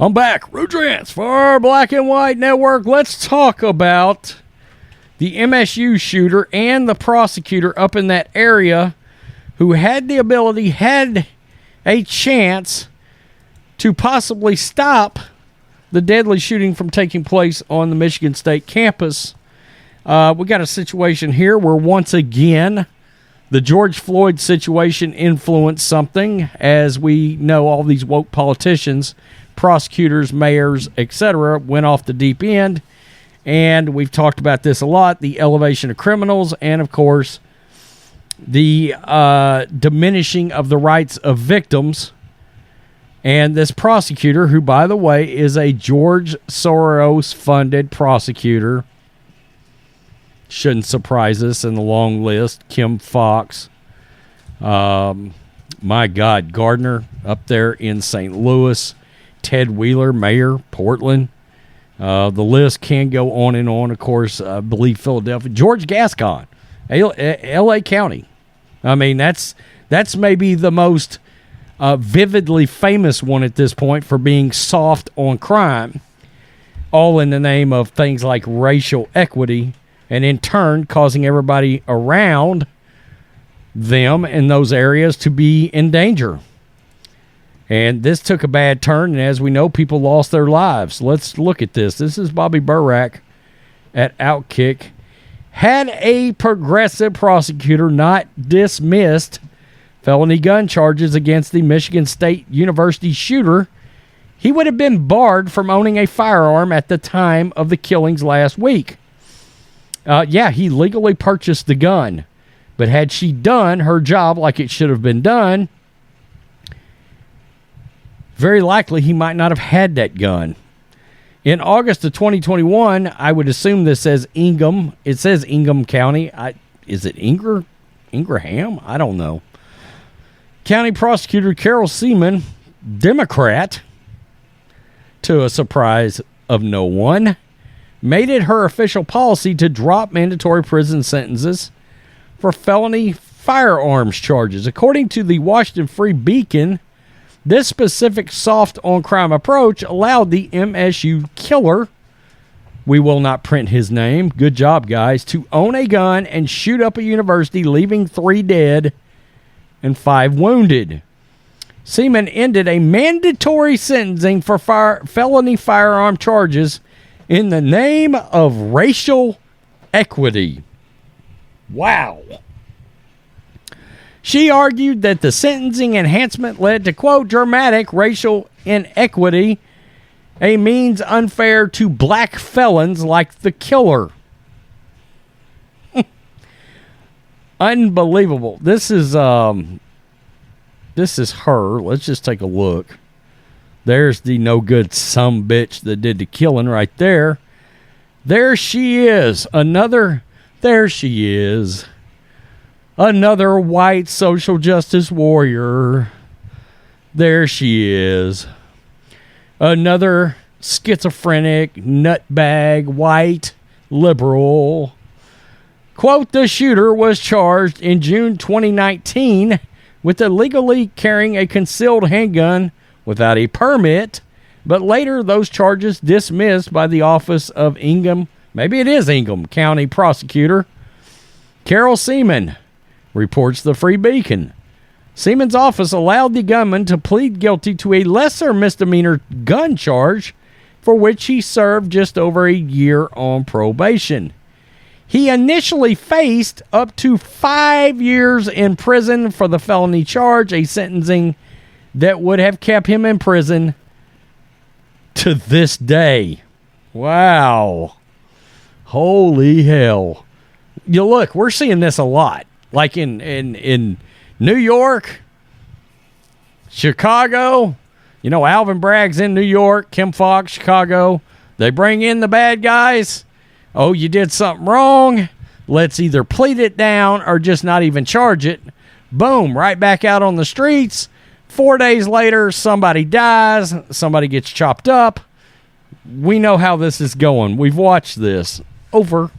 I'm back. Rudrance for Black and White Network. Let's talk about the MSU shooter and the prosecutor up in that area who had the ability, had a chance to possibly stop the deadly shooting from taking place on the Michigan State campus. We got a situation here where once again the George Floyd situation influenced something. As we know, all these woke politicians, prosecutors, mayors, etc., went off the deep end. And we've talked about this a lot, the elevation of criminals and, of course, the diminishing of the rights of victims. And this prosecutor, who, by the way, is a George Soros-funded prosecutor, shouldn't surprise us in the long list. Kim Fox, my God, Gardner up there in St. Louis, Ted Wheeler, Mayor, Portland. The list can go on and on. Of course, I believe Philadelphia. George Gascon, L.A. County. I mean, that's maybe the most vividly famous one at this point for being soft on crime, all in the name of things like racial equity, and in turn causing everybody around them in those areas to be in danger. And this took a bad turn, and as we know, people lost their lives. Let's look at this. This is Bobby Burack at Outkick. Had a progressive prosecutor not dismissed felony gun charges against the Michigan State University shooter, he would have been barred from owning a firearm at the time of the killings last week. He legally purchased the gun, but had she done her job like it should have been done, very likely he might not have had that gun. In August of 2021, I would assume this says Ingham. It says Ingham County. Is it Ingraham? I don't know. County Prosecutor Carol Seaman, Democrat, to a surprise of no one, made it her official policy to drop mandatory prison sentences for felony firearms charges. According to the Washington Free Beacon, this specific soft on crime approach allowed the MSU killer, we will not print his name, good job guys, to own a gun and shoot up a university, leaving 3 dead and 5 wounded. Seaman ended a mandatory sentencing for felony firearm charges in the name of racial equity. Wow. She argued that the sentencing enhancement led to, quote, dramatic racial inequity, a means unfair to black felons like the killer. Unbelievable. This is her. Let's just take a look. There's the no good sumbitch that did the killing right there. There she is. There she is. Another white social justice warrior. There she is. Another schizophrenic, nutbag, white liberal. Quote, the shooter was charged in June 2019 with illegally carrying a concealed handgun without a permit, but later those charges dismissed by the office of Ingham, maybe it is Ingham County Prosecutor Carol Seaman, reports the Free Beacon. Seaman's office allowed the gunman to plead guilty to a lesser misdemeanor gun charge for which he served just over a year on probation. He initially faced up to 5 years in prison for the felony charge, a sentencing that would have kept him in prison to this day. Wow. Holy hell. You look, we're seeing this a lot. Like in New York, Chicago, you know, Alvin Bragg's in New York, Kim Fox, Chicago. They bring in the bad guys. Oh, you did something wrong. Let's either plead it down or just not even charge it. Boom, right back out on the streets. 4 days later, somebody dies. Somebody gets chopped up. We know how this is going. We've watched this over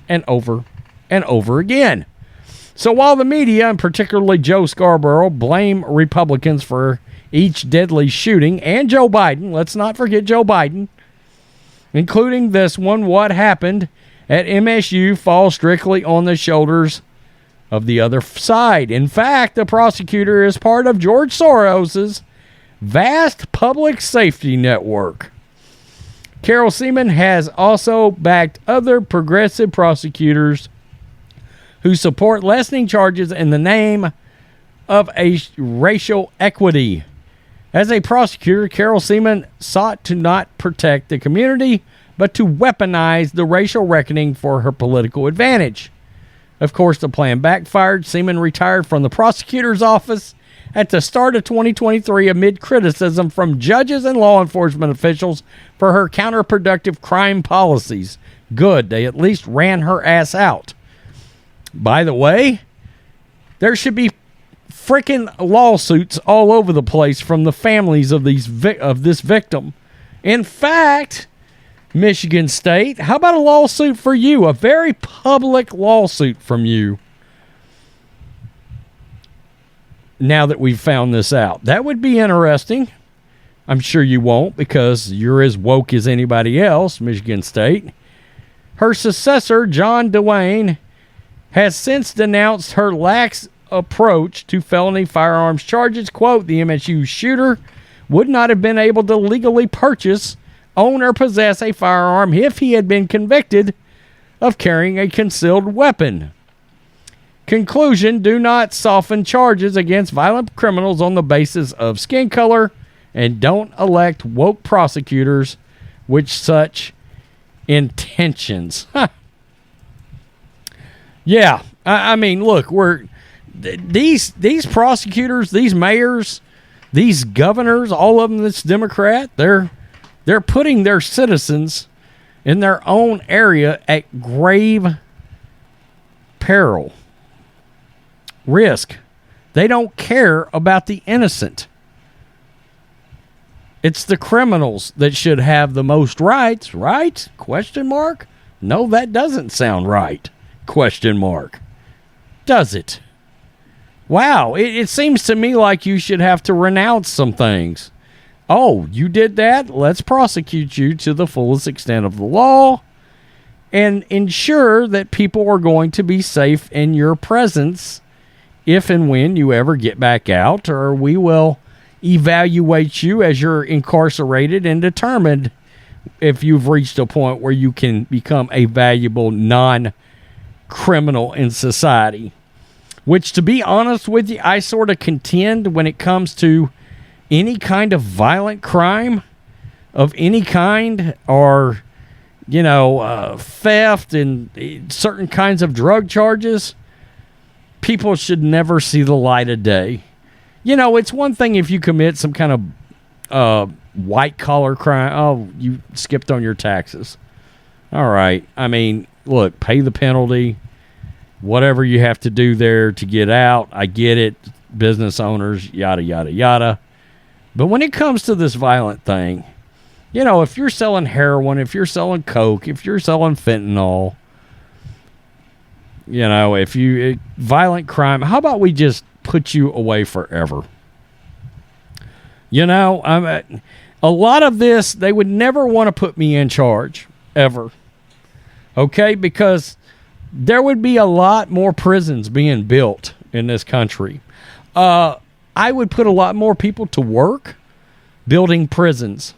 and over and over again. So while the media, and particularly Joe Scarborough, blame Republicans for each deadly shooting, and Joe Biden, let's not forget Joe Biden, including this one, what happened at MSU, falls strictly on the shoulders of the other side. In fact, the prosecutor is part of George Soros's vast public safety network. Carol Seaman has also backed other progressive prosecutors who support lessening charges in the name of a racial equity. As a prosecutor, Carol Seaman sought to not protect the community, but to weaponize the racial reckoning for her political advantage. Of course, the plan backfired. Seaman retired from the prosecutor's office at the start of 2023 amid criticism from judges and law enforcement officials for her counterproductive crime policies. Good, they at least ran her ass out. By the way, there should be freaking lawsuits all over the place from the families of this victim. In fact, Michigan State, how about a lawsuit for you? A very public lawsuit from you. Now that we've found this out, that would be interesting. I'm sure you won't, because you're as woke as anybody else, Michigan State. Her successor, John DeWayne, has since denounced her lax approach to felony firearms charges. Quote, the MSU shooter would not have been able to legally purchase, own, or possess a firearm if he had been convicted of carrying a concealed weapon. Conclusion, do not soften charges against violent criminals on the basis of skin color, and don't elect woke prosecutors with such intentions. Yeah, I mean, look, these prosecutors, these mayors, these governors, all of them that's Democrat, they're putting their citizens in their own area at grave peril, risk. They don't care about the innocent. It's the criminals that should have the most rights, right? Question mark? No, that doesn't sound right. Question mark. Does it? Wow, it seems to me like you should have to renounce some things. Oh, you did that? Let's prosecute you to the fullest extent of the law and ensure that people are going to be safe in your presence if and when you ever get back out, or we will evaluate you as you're incarcerated and determined if you've reached a point where you can become a valuable non-criminal in society. Which, to be honest with you, I sort of contend when it comes to any kind of violent crime of any kind, or, theft and certain kinds of drug charges, people should never see the light of day. It's one thing if you commit some kind of white-collar crime. Oh, you skipped on your taxes. All right. I mean, look, pay the penalty. Whatever you have to do there to get out, I get it. Business owners, yada, yada, yada. But when it comes to this violent thing, if you're selling heroin, if you're selling coke, if you're selling fentanyl, violent crime, how about we just put you away forever? A lot of this, they would never want to put me in charge, ever. Okay? Because there would be a lot more prisons being built in this country. I would put a lot more people to work building prisons.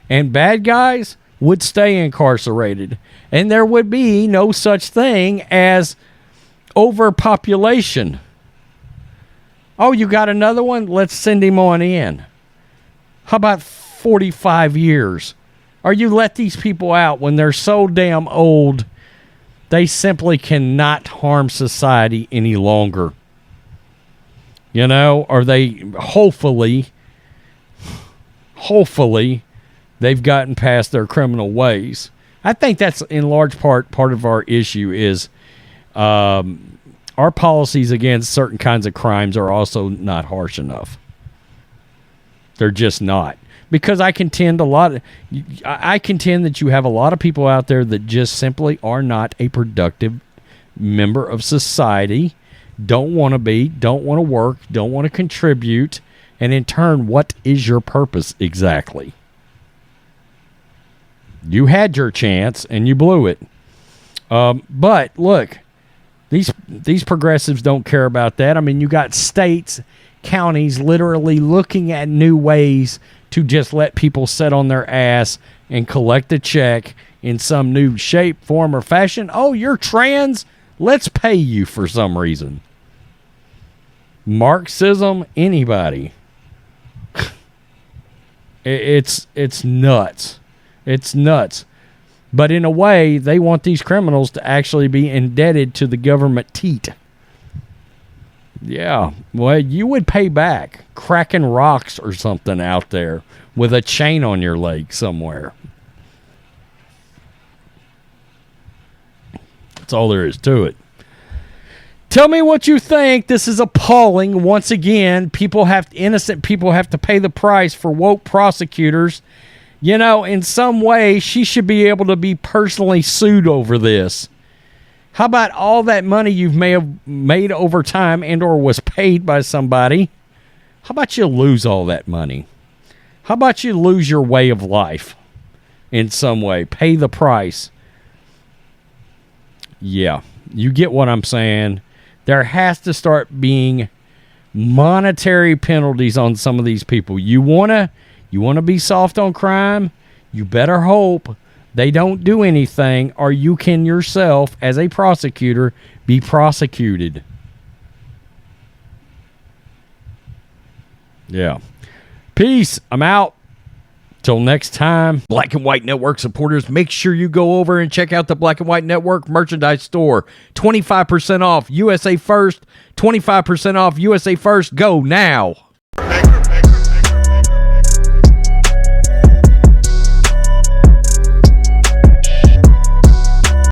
And bad guys would stay incarcerated. And there would be no such thing as overpopulation. Oh, you got another one? Let's send him on in. How about 45 years? Or you let these people out when they're so damn old, they simply cannot harm society any longer. Or they hopefully they've gotten past their criminal ways. I think that's in large part of our issue is our policies against certain kinds of crimes are also not harsh enough. They're just not. Because I contend that you have a lot of people out there that just simply are not a productive member of society, don't want to be, don't want to work, don't want to contribute, And in turn, what is your purpose exactly? You had your chance and you blew it. But look, these progressives don't care about that. I mean, you got states, counties literally looking at new ways to just let people sit on their ass and collect a check in some new shape, form, or fashion. Oh, you're trans? Let's pay you for some reason. Marxism, anybody. It's nuts. It's nuts. But in a way, they want these criminals to actually be indebted to the government teat. Yeah, well, you would pay back cracking rocks or something out there with a chain on your leg somewhere. That's all there is to it. Tell me what you think. This is appalling. Once again, innocent people have to pay the price for woke prosecutors. You know, in some way, she should be able to be personally sued over this. How about all that money you've may have made over time and or was paid by somebody? How about you lose all that money? How about you lose your way of life in some way? Pay the price. Yeah, you get what I'm saying. There has to start being monetary penalties on some of these people. You wanna be soft on crime? You better hope they don't do anything, or you can yourself, as a prosecutor, be prosecuted. Yeah. Peace. I'm out. Till next time. Black and White Network supporters, make sure you go over and check out the Black and White Network merchandise store. 25% off USA First. 25% off USA First. Go now.